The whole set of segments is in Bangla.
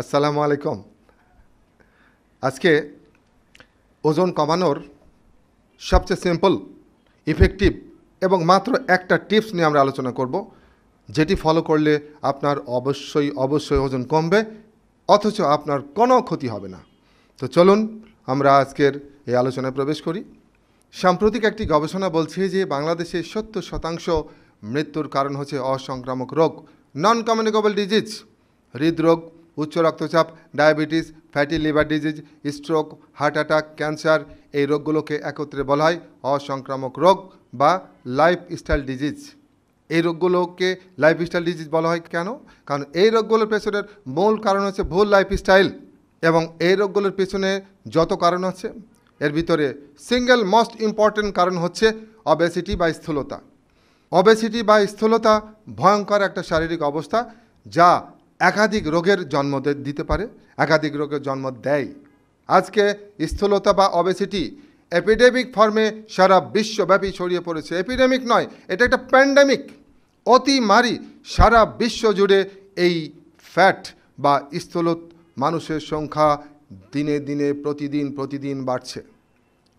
আসসালামু আলাইকুম। আজকে ওজন কমানোর সবচেয়ে সিম্পল, ইফেক্টিভ এবং মাত্র একটা টিপস নিয়ে আমরা আলোচনা করব, যেটি ফলো করলে আপনার অবশ্যই ওজন কমবে, অথচ আপনার কোনো ক্ষতি হবে না। তো চলুন আমরা আজকের এই আলোচনায় প্রবেশ করি। সাম্প্রতিক একটি গবেষণা বলছে যে বাংলাদেশে 70% মৃত্যুর কারণ হচ্ছে অসংক্রামক রোগ, নন কমিউনিকেবল ডিজিজ। হৃদরোগ, উচ্চ রক্তচাপ, diabetes, fatty liver disease, stroke, heart attack, cancer, এই রোগগুলোকে একত্রে বলা হয় অসংক্রামক রোগ বা লাইফস্টাইল ডিজিজ। এই রোগগুলোকে লাইফস্টাইল ডিজিজ বলা হয় কেন? কারণ এই রোগগুলোর পেছনের মূল কারণ হচ্ছে ভুল লাইফস্টাইল, এবং এই রোগগুলোর পেছনে যত কারণ আছে এর ভিতরে সিঙ্গেল মোস্ট ইম্পর্টেন্ট কারণ হচ্ছে অবেসিটি বা স্থূলতা। অবেসিটি বা স্থূলতা ভয়ঙ্কর একটা শারীরিক অবস্থা, যা একাধিক রোগের জন্ম দিতে পারে, একাধিক রোগের জন্ম দেয়। আজকে স্থূলতা বা অবেসিটি এপিডেমিক ফর্মে সারা বিশ্বব্যাপী ছড়িয়ে পড়েছে। এপিডেমিক নয়, এটা একটা প্যান্ডেমিক, অতিমারী। সারা বিশ্ব জুড়ে এই ফ্যাট বা স্থূলত মানুষের সংখ্যা দিনে দিনে প্রতিদিন বাড়ছে।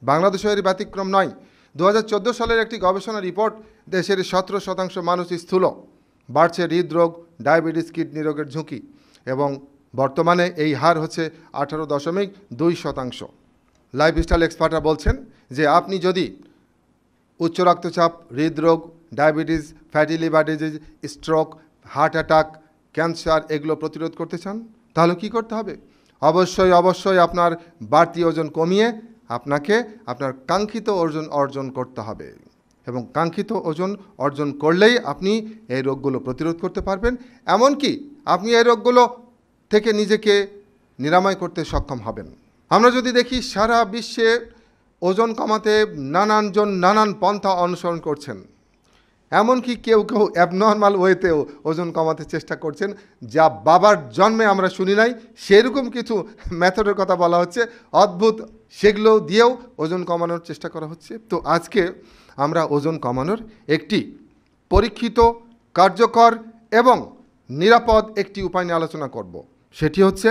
বাংলাদেশেও এর ব্যতিক্রম নয়। 2014 সালের একটি গবেষণা রিপোর্ট, দেশের 17% মানুষ স্থূল, বাড়ছে হৃদরোগ, ডায়াবেটিস, কিডনি রোগের ঝুঁকি, এবং বর্তমানে এই হার হচ্ছে 18.2%। লাইফস্টাইল এক্সপার্টরা বলছেন যে আপনি যদি উচ্চ রক্তচাপ, হৃদরোগ, diabetes, fatty liver disease, stroke, heart attack, cancer এগুলো প্রতিরোধ করতে চান, তাহলে কি করতে হবে? অবশ্যই আপনার বাড়তি ওজন কমিয়ে আপনাকে আপনার কাঙ্ক্ষিত ওজন অর্জন করতে হবে, এবং কাঙ্ক্ষিত ওজন অর্জন করলেই আপনি এই রোগগুলো প্রতিরোধ করতে পারবেন। এমনকি আপনি এই রোগগুলো থেকে নিজেকে নিরাময় করতে সক্ষম হবেন। আমরা যদি দেখি সারা বিশ্বে ওজন কমাতে নানানজন নানান পন্থা অনুসরণ করছেন, এমনকি কেউ অ্যাবনর্মাল ওয়েতেও ওজন কমাতে চেষ্টা করছেন, যা বাবার জন্মে আমরা শুনি নাই। সেরকম কিছু মেথডের কথা বলা হচ্ছে, অদ্ভুত, সেগুলো দিয়েও ওজন কমানোর চেষ্টা করা হচ্ছে। তো আজকে আমরা ওজন কমানোর একটি পরীক্ষিত, কার্যকর এবং নিরাপদ একটি উপায় নিয়ে আলোচনা করব। সেটি হচ্ছে